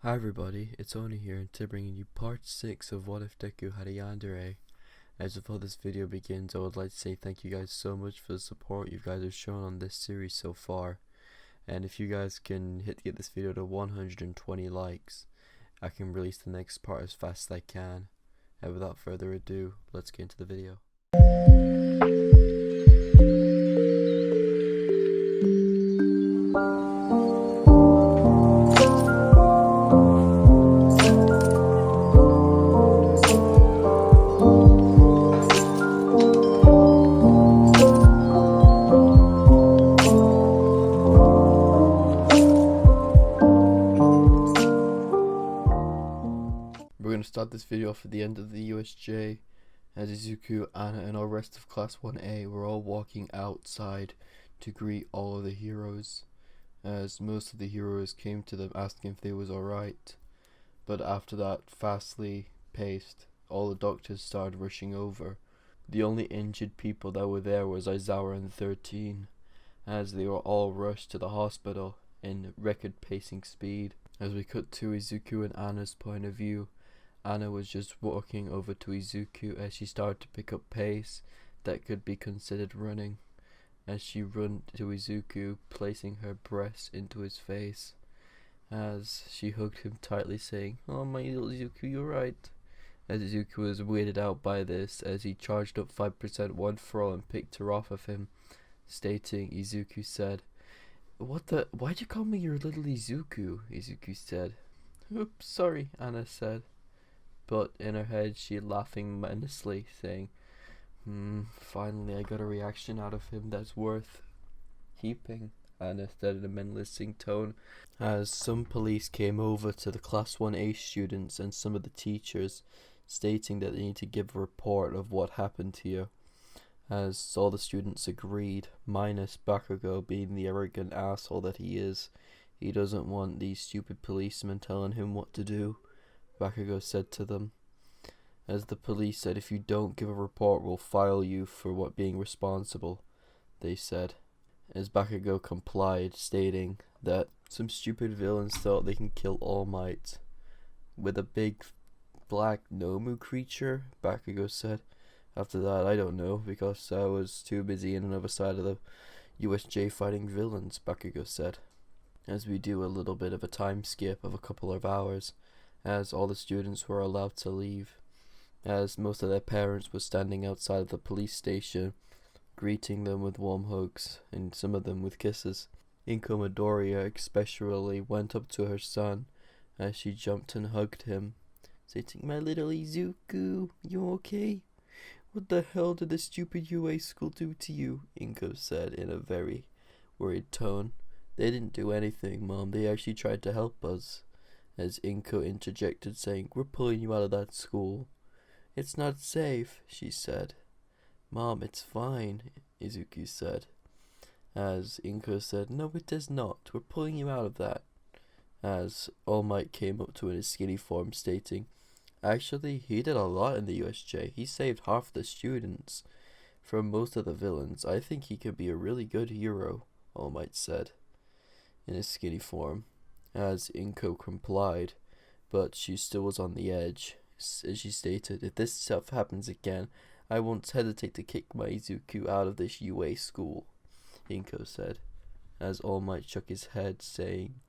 Hi everybody, it's Oni here and today bringing you part 6 of What If Deku Had a Yandere. As before this video begins, I would like to say thank you guys so much for the support you guys have shown on this series so far. And if you guys can get this video to 120 likes, I can release the next part as fast as I can. And without further ado, let's get into the video. We're going to start this video off at the end of the USJ, as Izuku, Anna, and all rest of Class 1A were all walking outside to greet all of the heroes, as most of the heroes came to them asking if they was alright. But after that, fastly paced, all the doctors started rushing over. The only injured people that were there was Aizawa and 13, as they were all rushed to the hospital in record pacing speed. As we cut to Izuku and Anna's point of view, Anna was just walking over to Izuku as she started to pick up pace that could be considered running, as she ran to Izuku, placing her breast into his face, as she hugged him tightly, saying, "Oh my little Izuku, you're right." As Izuku was weirded out by this, as he charged up 5% one for all and picked her off of him, stating, Izuku said, "Why'd you call me your little Izuku?" Izuku said. "Oops, sorry," Anna said. But in her head, she laughing menacingly, saying, finally I got a reaction out of him that's worth keeping," Anna said in a menacing tone, as some police came over to the Class 1A students and some of the teachers, stating that they need to give a report of what happened here, as all the students agreed, minus Bakugo being the arrogant asshole that he is. He doesn't want these stupid policemen telling him what to do, Bakugo said to them, as the police said, "If you don't give a report, we'll file you for what being responsible," they said, as Bakugo complied, stating that some stupid villains thought they can kill All Might with a big black Nomu creature, Bakugo said. After that, I don't know, because I was too busy in another side of the USJ fighting villains, Bakugo said, as we do a little bit of a time skip of a couple of hours, as all the students were allowed to leave, as most of their parents were standing outside of the police station, greeting them with warm hugs, and some of them with kisses. Inko Midoriya especially went up to her son, as she jumped and hugged him, saying, "My little Izuku, you okay? What the hell did the stupid UA school do to you?" Inko said in a very worried tone. "They didn't do anything, Mom. They actually tried to help us," as Inko interjected, saying, "We're pulling you out of that school." "It's not safe," she said. "Mom, it's fine," Izuku said, as Inko said, "No, it is not. We're pulling you out of that," as All Might came up to in his skinny form, stating, "Actually, he did a lot in the USJ. He saved half the students from most of the villains. I think he could be a really good hero," All Might said, in his skinny form, as Inko complied, but she still was on the edge, as she stated, "If this stuff happens again, I won't hesitate to kick my Izuku out of this UA school," Inko said, as All Might shook his head, saying,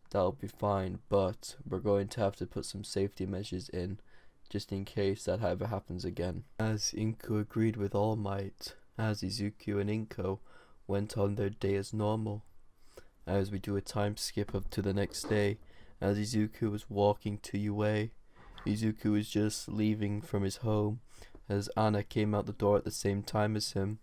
"That'll be fine, but we're going to have to put some safety measures in, just in case that ever happens again," as Inko agreed with All Might, as Izuku and Inko went on their day as normal. As we do a time skip up to the next day, as Izuku was walking to UA, Izuku was just leaving from his home, as Anna came out the door at the same time as him.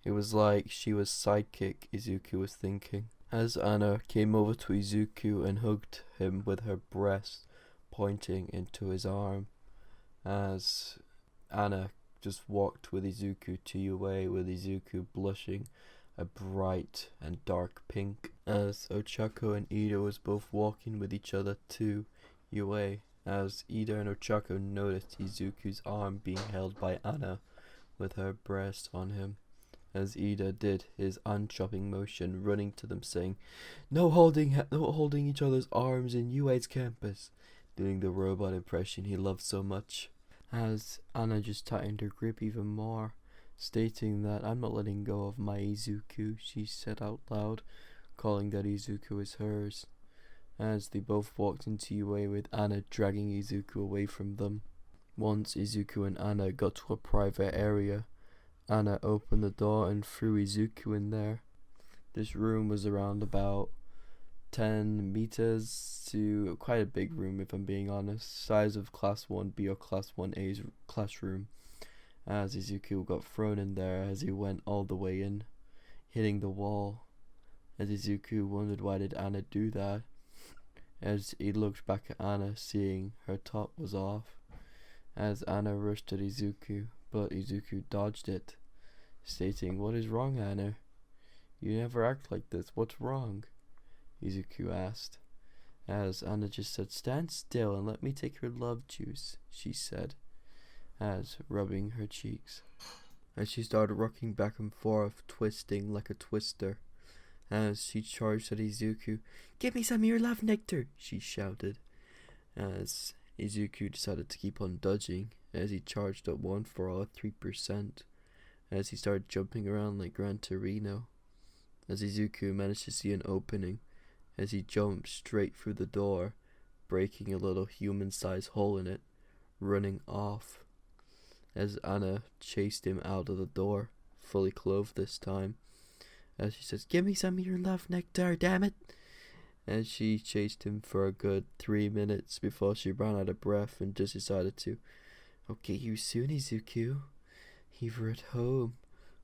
It was like she was sidekick, Izuku was thinking, as Anna came over to Izuku and hugged him with her breast pointing into his arm, as Anna just walked with Izuku to UA, with Izuku blushing a bright and dark pink, as Ochako and Ida was both walking with each other to UA, as Ida and Ochako noticed Izuku's arm being held by Anna with her breast on him, as Ida did his unchopping motion, running to them saying, no holding each other's arms in UA's campus, doing the robot impression he loved so much. As Anna just tightened her grip even more, stating that I'm not letting go of my Izuku, she said out loud, calling that Izuku is hers, as they both walked into UA with Anna dragging Izuku away from them. Once Izuku and Anna got to a private area, Anna opened the door and threw Izuku in there. This room was around about 10 meters to quite a big room, if I'm being honest, size of Class 1B or Class 1A's classroom, as Izuku got thrown in there as he went all the way in, hitting the wall. As Izuku wondered why did Anna do that, as he looked back at Anna, seeing her top was off, as Anna rushed at Izuku, but Izuku dodged it, stating, what is wrong, Anna? You never act like this, what's wrong? Izuku asked, as Anna just said, stand still and let me take your love juice, she said, as rubbing her cheeks, as she started rocking back and forth, twisting like a twister. As she charged at Izuku, give me some of your love nectar, she shouted, as Izuku decided to keep on dodging, as he charged up one for all at 3%, as he started jumping around like Gran Torino, as Izuku managed to see an opening, as he jumped straight through the door, breaking a little human-sized hole in it, running off, as Anna chased him out of the door, fully clothed this time, as she says, give me some of your love nectar, damn it! And she chased him for a good 3 minutes before she ran out of breath and just decided to, I'll get you soon, Izuku. Either at home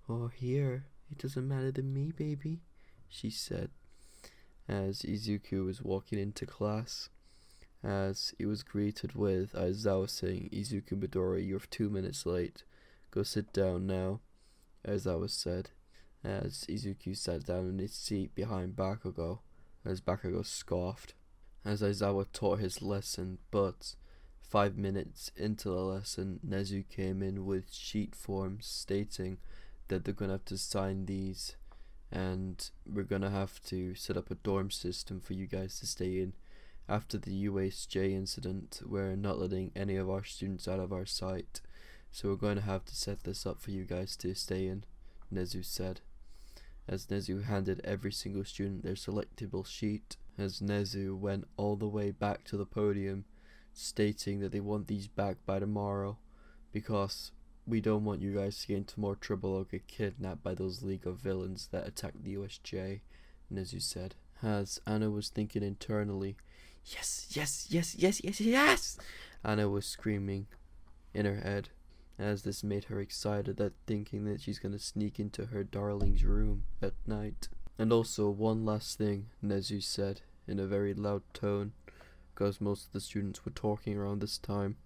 or here, it doesn't matter to me, baby, she said, as Izuku was walking into class, as he was greeted with Aizawa saying, Izuku Midori, you're 2 minutes late. Go sit down now, Aizawa said, as Izuku sat down in his seat behind Bakugo, as Bakugo scoffed, as Aizawa taught his lesson, but 5 minutes into the lesson, Nezu came in with sheet forms stating that they're gonna have to sign these, and we're gonna have to set up a dorm system for you guys to stay in. After the USJ incident, we're not letting any of our students out of our sight, so we're going to have to set this up for you guys to stay in, Nezu said, as Nezu handed every single student their selectable sheet, as Nezu went all the way back to the podium, stating that they want these back by tomorrow, because we don't want you guys to get into more trouble or get kidnapped by those League of Villains that attacked the USJ, Nezu said, as Anna was thinking internally, yes, yes, yes, yes, yes, yes! Anna was screaming in her head, as this made her excited that thinking that she's gonna sneak into her darling's room at night. And also, one last thing, Nezu said in a very loud tone, because most of the students were talking around this time,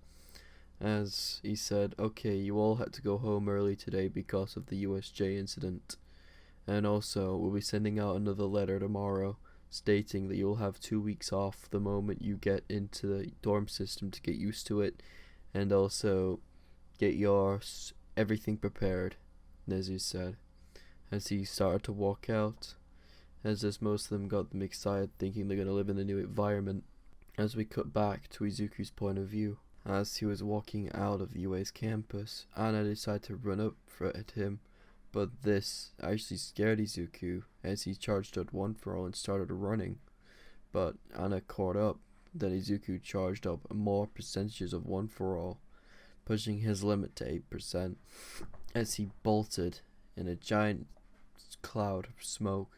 as he said, okay, you all had to go home early today because of the USJ incident, and also we'll be sending out another letter tomorrow stating that you'll have 2 weeks off the moment you get into the dorm system to get used to it, and also get your everything prepared, Nezu said, as he started to walk out, as most of them got them excited thinking they're going to live in the new environment. As we cut back to Izuku's point of view, as he was walking out of UA's campus, Anna decided to run up at him, but this actually scared Izuku as he charged at one for all and started running. But Anna caught up that Izuku charged up more percentages of one for all, pushing his limit to 8%, as he bolted in a giant cloud of smoke.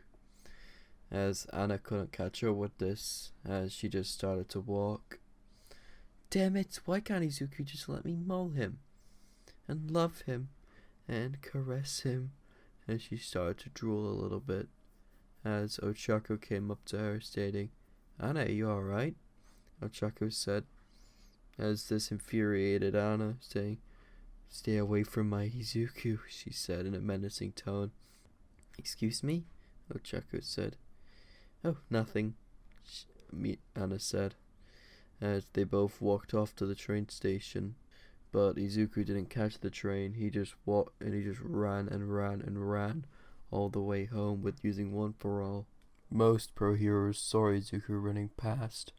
As Anna couldn't catch up with this, as she just started to walk. Damn it, why can't Izuku just let me maul him, and love him, and caress him? And she started to drool a little bit, as Ochako came up to her stating, Anna, are you alright? Ochako said, as this infuriated Anna, saying, stay away from my Izuku, she said in a menacing tone. Excuse me? Ochako said. Oh, nothing, Anna said, as they both walked off to the train station. but Izuku didn't catch the train. He just ran and ran and ran all the way home with using One for All. Most pro heroes saw Izuku running past,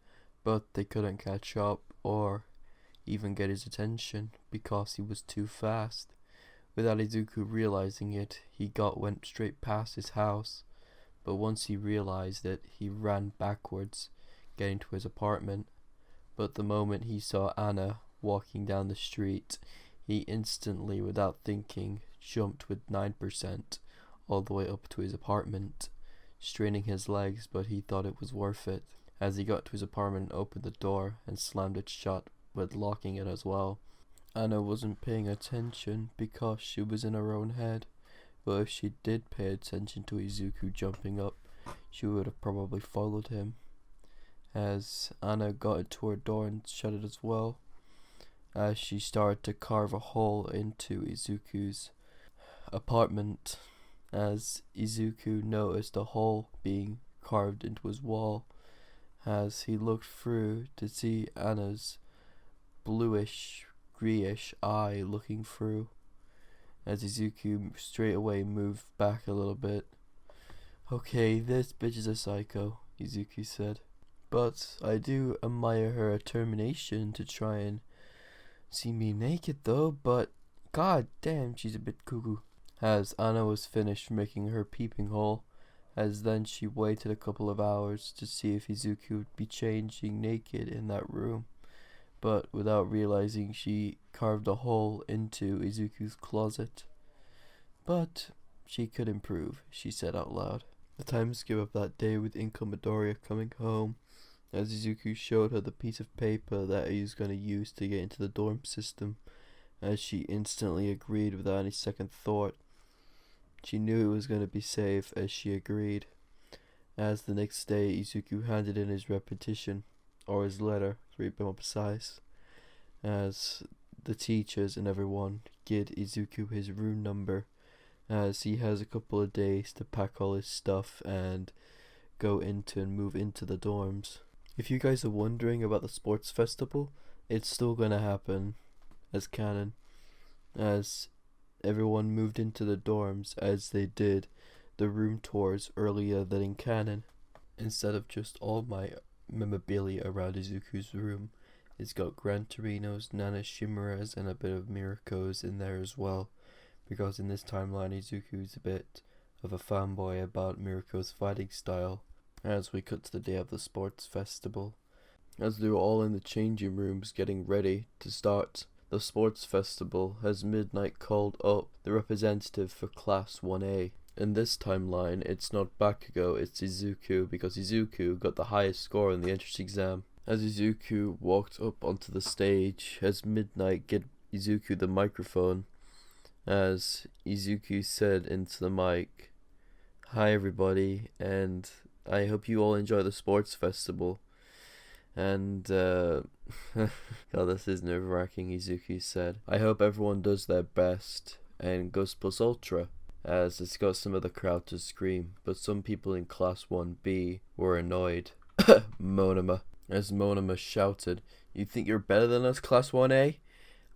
but they couldn't catch up or even get his attention because he was too fast. Without Izuku realizing it, he went straight past his house, but once he realized it, he ran backwards, getting to his apartment. But the moment he saw Anna walking down the street, he instantly, without thinking, jumped with 9% all the way up to his apartment, straining his legs, but he thought it was worth it. As he got to his apartment and opened the door and slammed it shut, with locking it as well, Anna wasn't paying attention because she was in her own head, but if she did pay attention to Izuku jumping up, she would have probably followed him. As Anna got into her door and shut it as well, as she started to carve a hole into Izuku's apartment, as Izuku noticed a hole being carved into his wall, as he looked through to see Anna's bluish, greyish eye looking through, as Izuku straight away moved back a little bit. "Okay, this bitch is a psycho," Izuku said. "But I do admire her determination to try and see me naked though, but god damn, she's a bit cuckoo." As Anna was finished making her peeping hole, as then she waited a couple of hours to see if Izuku would be changing naked in that room. But without realizing, she carved a hole into Izuku's closet. But she could improve, she said out loud. The time skip of that day with Inko Midoriya coming home, as Izuku showed her the piece of paper that he was going to use to get into the dorm system, as she instantly agreed without any second thought. She knew it was going to be safe, as she agreed. As the next day, Izuku handed in his repetition, or his letter, to be more precise, as the teachers and everyone give Izuku his room number, as he has a couple of days to pack all his stuff and go into and move into the dorms. If you guys are wondering about the sports festival, it's still gonna happen as canon, as everyone moved into the dorms as they did the room tours earlier than in canon. Instead of just all my memorabilia around Izuku's room, it's got Gran Torino's, Nana Shimuras, and a bit of Miriko's in there as well, because in this timeline Izuku's a bit of a fanboy about Miriko's fighting style. As we cut to the day of the sports festival, as they were all in the changing rooms getting ready to start the sports festival, as Midnight called up the representative for Class 1A. In this timeline, it's not Bakugo, it's Izuku, because Izuku got the highest score in the entrance exam. As Izuku walked up onto the stage, as Midnight gave Izuku the microphone, as Izuku said into the mic, "Hi everybody, and I hope you all enjoy the sports festival." And, God, this is nerve-wracking, Izuku said. "I hope everyone does their best and goes plus ultra," as it's got some of the crowd to scream, but some people in Class 1B were annoyed. Monoma. As Monoma shouted, "You think you're better than us, Class 1A?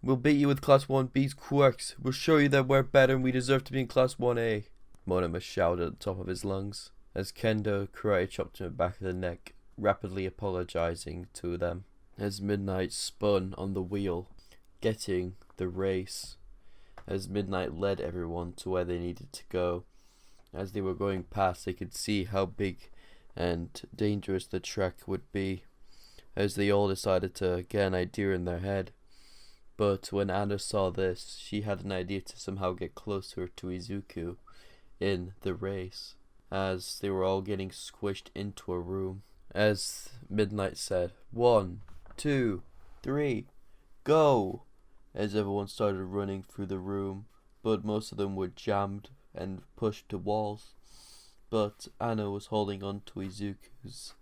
We'll beat you with Class 1B's quirks. We'll show you that we're better and we deserve to be in Class 1A. Monoma shouted at the top of his lungs, as Kendo karate chopped him in the back of the neck, rapidly apologizing to them. As Midnight spun on the wheel, getting the race, as Midnight led everyone to where they needed to go. As they were going past, they could see how big and dangerous the track would be, as they all decided to get an idea in their head. But when Anna saw this, she had an idea to somehow get closer to Izuku in the race, as they were all getting squished into a room. As Midnight said, 1, 2, 3, go! As everyone started running through the room, but most of them were jammed and pushed to walls. But Anna was holding on to Izuku's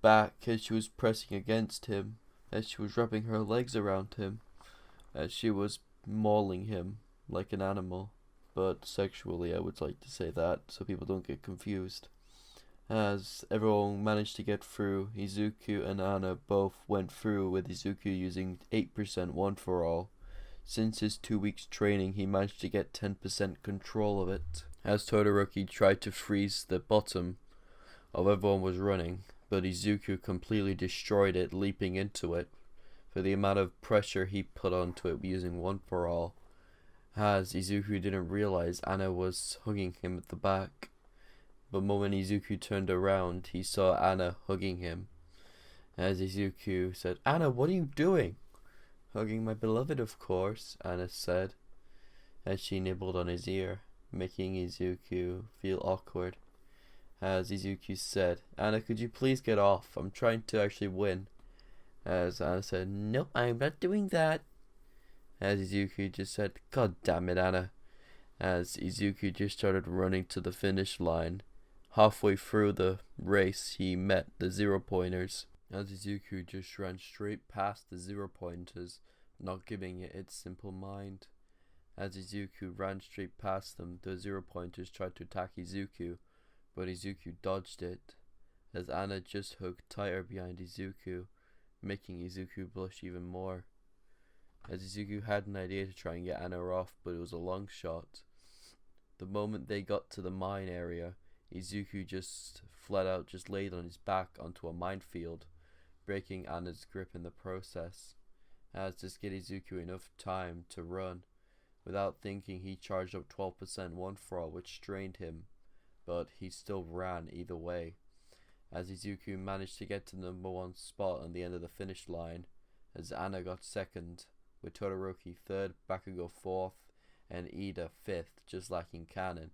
back as she was pressing against him, as she was wrapping her legs around him, as she was mauling him like an animal, but sexually, I would like to say that, so people don't get confused. As everyone managed to get through, Izuku and Anna both went through, with Izuku using 8% one for all. Since his 2 weeks training, he managed to get 10% control of it. As Todoroki tried to freeze the bottom of everyone was running, but Izuku completely destroyed it, leaping into it for the amount of pressure he put onto it using one for all. As Izuku didn't realize Anna was hugging him at the back. But the moment Izuku turned around, he saw Anna hugging him. As Izuku said, "Anna, what are you doing?" "Hugging my beloved, of course," Anna said, as she nibbled on his ear, making Izuku feel awkward. As Izuku said, "Anna, could you please get off? I'm trying to actually win." As Anna said, "Nope, I'm not doing that." As Izuku just said, "God damn it, Anna." As Izuku just started running to the finish line. Halfway through the race, he met the 0-pointers. As Izuku just ran straight past the 0-pointers, not giving it its simple mind. As Izuku ran straight past them, the 0-pointers tried to attack Izuku, but Izuku dodged it, as Anna just hugged tighter behind Izuku, making Izuku blush even more. As Izuku had an idea to try and get Anna off, but it was a long shot. The moment they got to the mine area, Izuku just flat out just laid on his back onto a minefield, breaking Anna's grip in the process. As this gave Izuku enough time to run. Without thinking, he charged up 12% one for all, which strained him, but he still ran either way. As Izuku managed to get to the #1 spot on the end of the finish line, as Anna got second, with Todoroki third, Bakugo fourth, and Ida fifth, just like in canon.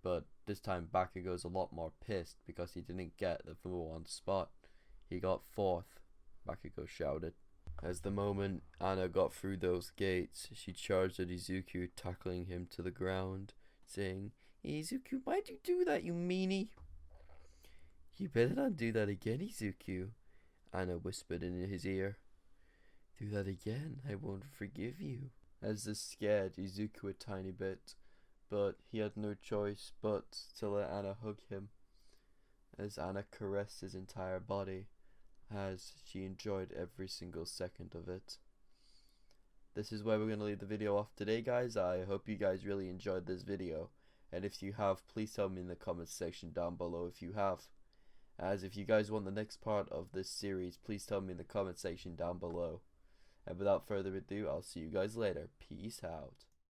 But this time Bakugo's a lot more pissed because he didn't get the #1 spot. He got fourth, Bakugo shouted. As the moment Anna got through those gates, she charged at Izuku, tackling him to the ground, saying, "Izuku, why'd you do that, you meanie?" "You better not do that again, Izuku," Anna whispered in his ear. "Do that again, I won't forgive you." As this scared Izuku a tiny bit, but he had no choice but to let Anna hug him, as Anna caressed his entire body, as she enjoyed every single second of it. This is where we're going to leave the video off today, guys. I hope you guys really enjoyed this video, and if you have, please tell me in the comments section down below if you have. As if you guys want the next part of this series, please tell me in the comment section down below. And without further ado, I'll see you guys later. Peace out.